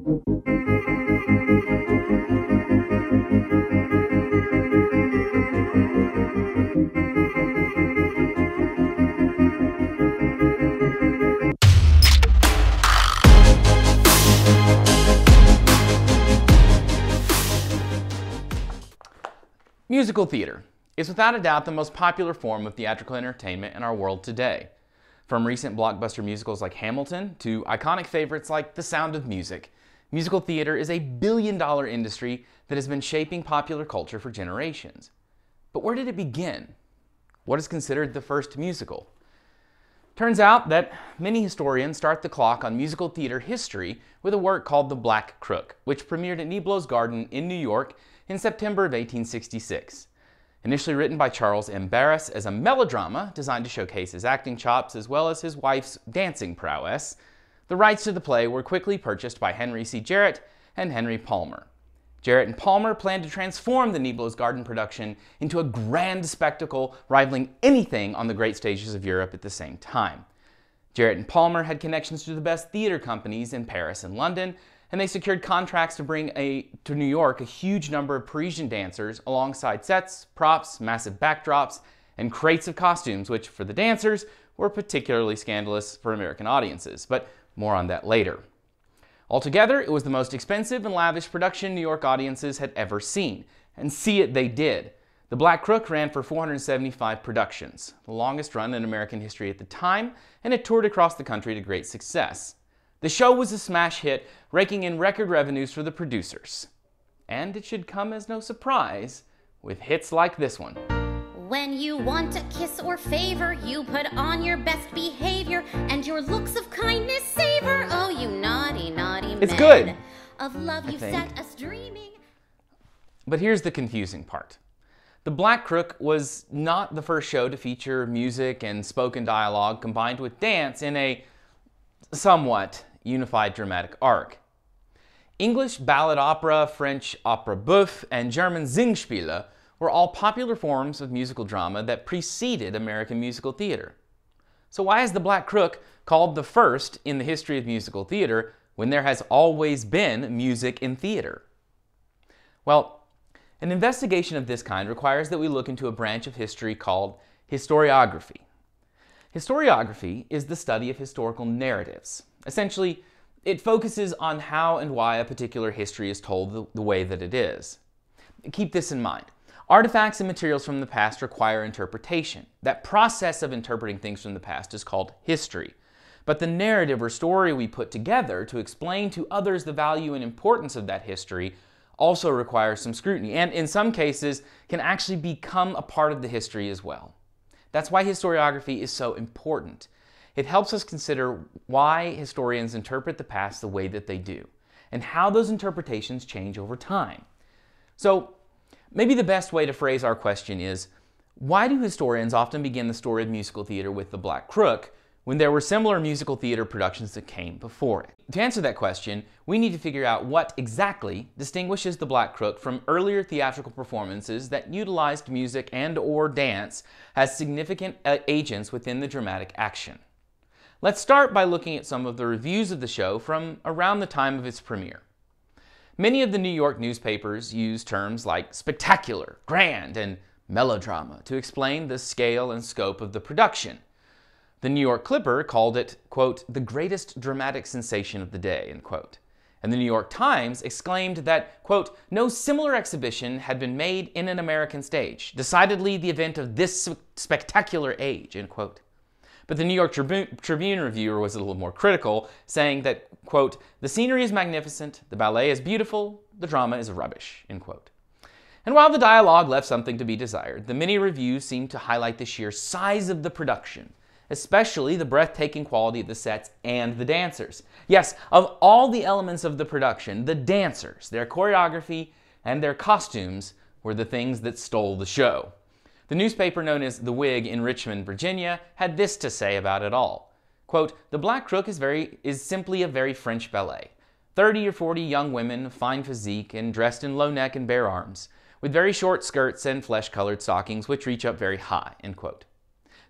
Musical theater is without a doubt the most popular form of theatrical entertainment in our world today. From recent blockbuster musicals like Hamilton to iconic favorites like The Sound of Music, musical theater is a billion-dollar industry that has been shaping popular culture for generations. But where did it begin? What is considered the first musical? Turns out that many historians start the clock on musical theater history with a work called The Black Crook, which premiered at Niblo's Garden in New York in September of 1866. Initially written by Charles M. Barris as a melodrama designed to showcase his acting chops as well as his wife's dancing prowess, the rights to the play were quickly purchased by Henry C. Jarrett and Henry Palmer. Jarrett and Palmer planned to transform the Niblo's Garden production into a grand spectacle rivaling anything on the great stages of Europe at the same time. Jarrett and Palmer had connections to the best theater companies in Paris and London, and they secured contracts to bring to New York a huge number of Parisian dancers alongside sets, props, massive backdrops, and crates of costumes, which for the dancers were particularly scandalous for American audiences, but more on that later. Altogether, it was the most expensive and lavish production New York audiences had ever seen, and see it they did. The Black Crook ran for 475 productions, the longest run in American history at the time, and it toured across the country to great success. The show was a smash hit, raking in record revenues for the producers. And it should come as no surprise with hits like this one. When you want a kiss or favor, you put on your best behavior, and your looks of kindness savor. Oh, you naughty, naughty man. It's good. Of love you set us dreaming. But here's the confusing part. The Black Crook was not the first show to feature music and spoken dialogue combined with dance in a somewhat unified dramatic arc. English ballad opera, French opera bouffe, and German Singspiele were all popular forms of musical drama that preceded American musical theater. So why is The Black Crook called the first in the history of musical theater when there has always been music in theater? Well, an investigation of this kind requires that we look into a branch of history called historiography. Historiography is the study of historical narratives. Essentially, it focuses on how and why a particular history is told the way that it is. Keep this in mind. Artifacts and materials from the past require interpretation. That process of interpreting things from the past is called history. But the narrative or story we put together to explain to others the value and importance of that history also requires some scrutiny, and in some cases can actually become a part of the history as well. That's why historiography is so important. It helps us consider why historians interpret the past the way that they do, and how those interpretations change over time. So, maybe the best way to phrase our question is, why do historians often begin the story of musical theater with The Black Crook when there were similar musical theater productions that came before it? To answer that question, we need to figure out what exactly distinguishes The Black Crook from earlier theatrical performances that utilized music and/or dance as significant agents within the dramatic action. Let's start by looking at some of the reviews of the show from around the time of its premiere. Many of the New York newspapers use terms like spectacular, grand, and melodrama to explain the scale and scope of the production. The New York Clipper called it, quote, the greatest dramatic sensation of the day, end quote. And the New York Times exclaimed that, quote, no similar exhibition had been made in an American stage, decidedly the event of this spectacular age, end quote. But the New York Tribune reviewer was a little more critical, saying that, quote, the scenery is magnificent, the ballet is beautiful, the drama is rubbish, end quote. And while the dialogue left something to be desired, the many reviews seemed to highlight the sheer size of the production, especially the breathtaking quality of the sets and the dancers. Yes, of all the elements of the production, the dancers, their choreography, and their costumes were the things that stole the show. The newspaper known as The Whig in Richmond, Virginia, had this to say about it all. Quote, the Black Crook is simply a very French ballet. 30 or 40 young women of fine physique and dressed in low neck and bare arms, with very short skirts and flesh-colored stockings which reach up very high, end quote.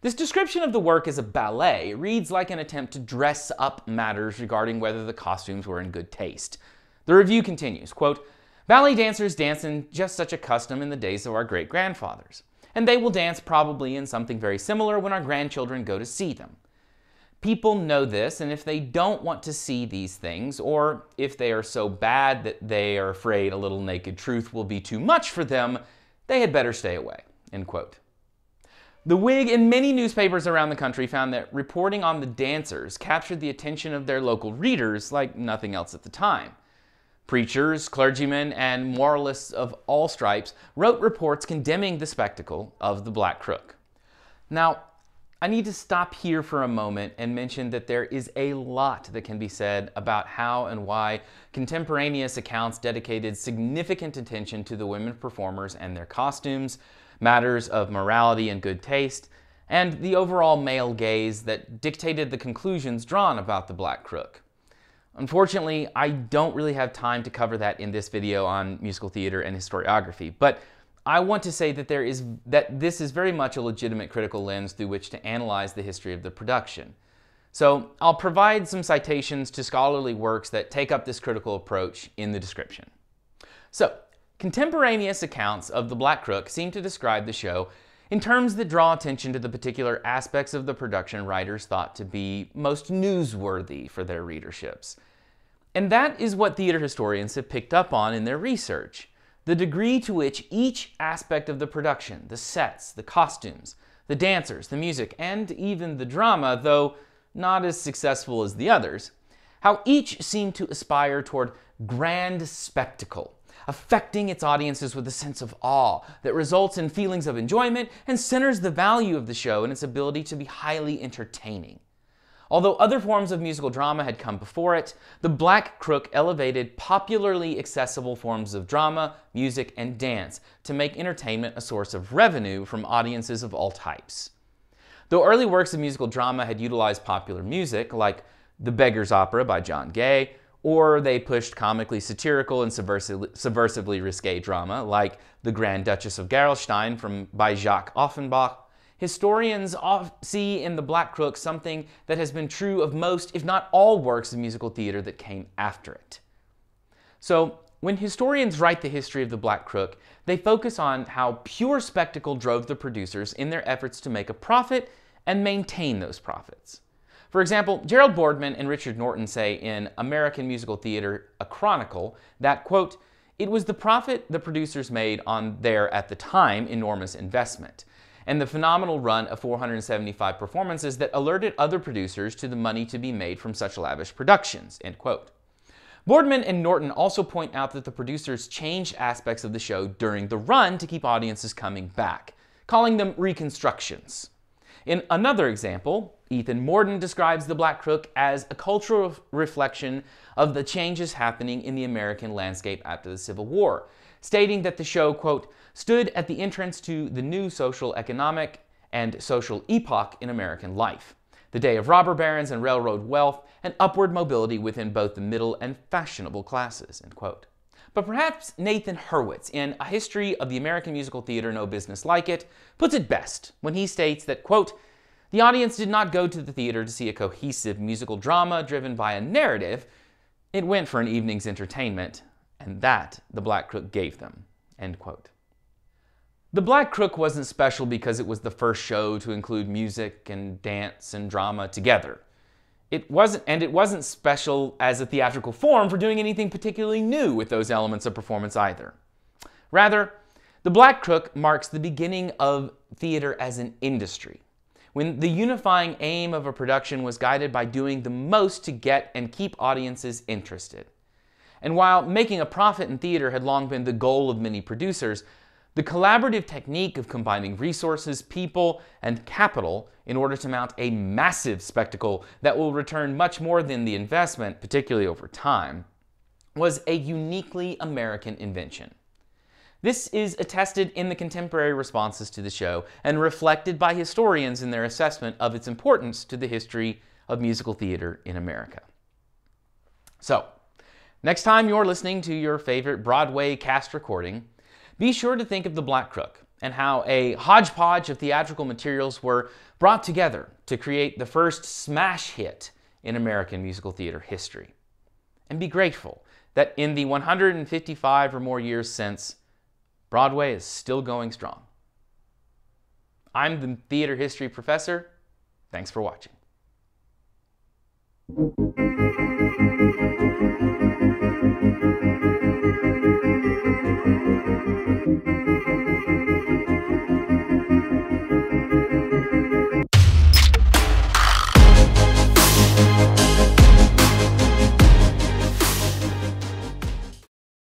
This description of the work as a ballet reads like an attempt to dress up matters regarding whether the costumes were in good taste. The review continues, quote, "Ballet dancers dance in just such a custom in the days of our great-grandfathers, and they will dance probably in something very similar when our grandchildren go to see them. People know this, and if they don't want to see these things, or if they are so bad that they are afraid a little naked truth will be too much for them, they had better stay away," end quote. The Whig and many newspapers around the country found that reporting on the dancers captured the attention of their local readers like nothing else at the time. Preachers, clergymen, and moralists of all stripes wrote reports condemning the spectacle of the Black Crook. Now, I need to stop here for a moment and mention that there is a lot that can be said about how and why contemporaneous accounts dedicated significant attention to the women performers and their costumes, matters of morality and good taste, and the overall male gaze that dictated the conclusions drawn about the Black Crook. Unfortunately, I don't really have time to cover that in this video on musical theater and historiography, but I want to say that this is very much a legitimate critical lens through which to analyze the history of the production. So I'll provide some citations to scholarly works that take up this critical approach in the description. So, contemporaneous accounts of the Black Crook seem to describe the show in terms that draw attention to the particular aspects of the production writers thought to be most newsworthy for their readerships. And that is what theater historians have picked up on in their research: the degree to which each aspect of the production, the sets, the costumes, the dancers, the music, and even the drama, though not as successful as the others, how each seemed to aspire toward grand spectacle, affecting its audiences with a sense of awe that results in feelings of enjoyment and centers the value of the show in its ability to be highly entertaining. Although other forms of musical drama had come before it, the Black Crook elevated popularly accessible forms of drama, music, and dance to make entertainment a source of revenue from audiences of all types. Though early works of musical drama had utilized popular music, like The Beggar's Opera by John Gay, or they pushed comically satirical and subversively risque drama, like The Grand Duchess of Gerolstein by Jacques Offenbach, historians see in the Black Crook something that has been true of most, if not all, works of musical theater that came after it. So, when historians write the history of the Black Crook, they focus on how pure spectacle drove the producers in their efforts to make a profit and maintain those profits. For example, Gerald Bordman and Richard Norton say in American Musical Theater, A Chronicle, that, quote, "It was the profit the producers made on their, at the time, enormous investment, and the phenomenal run of 475 performances that alerted other producers to the money to be made from such lavish productions," end quote. Bordman and Norton also point out that the producers changed aspects of the show during the run to keep audiences coming back, calling them reconstructions. In another example, Ethan Mordden describes the Black Crook as a cultural reflection of the changes happening in the American landscape after the Civil War, stating that the show, quote, "stood at the entrance to the new social, economic, and social epoch in American life, the day of robber barons and railroad wealth, and upward mobility within both the middle and fashionable classes," end quote. But perhaps Nathan Hurwitz, in A History of the American Musical Theater, No Business Like It, puts it best when he states that, quote, "The audience did not go to the theater to see a cohesive musical drama driven by a narrative. It went for an evening's entertainment, and that the Black Crook gave them," end quote. The Black Crook wasn't special because it was the first show to include music and dance and drama together. It wasn't special as a theatrical form for doing anything particularly new with those elements of performance either. Rather, the Black Crook marks the beginning of theater as an industry, when the unifying aim of a production was guided by doing the most to get and keep audiences interested. And while making a profit in theater had long been the goal of many producers, the collaborative technique of combining resources, people, and capital in order to mount a massive spectacle that will return much more than the investment, particularly over time, was a uniquely American invention. This is attested in the contemporary responses to the show and reflected by historians in their assessment of its importance to the history of musical theater in America. So, next time you're listening to your favorite Broadway cast recording, be sure to think of the Black Crook and how a hodgepodge of theatrical materials were brought together to create the first smash hit in American musical theater history. And be grateful that in the 155 or more years since, Broadway is still going strong. I'm the theater history professor. Thanks for watching.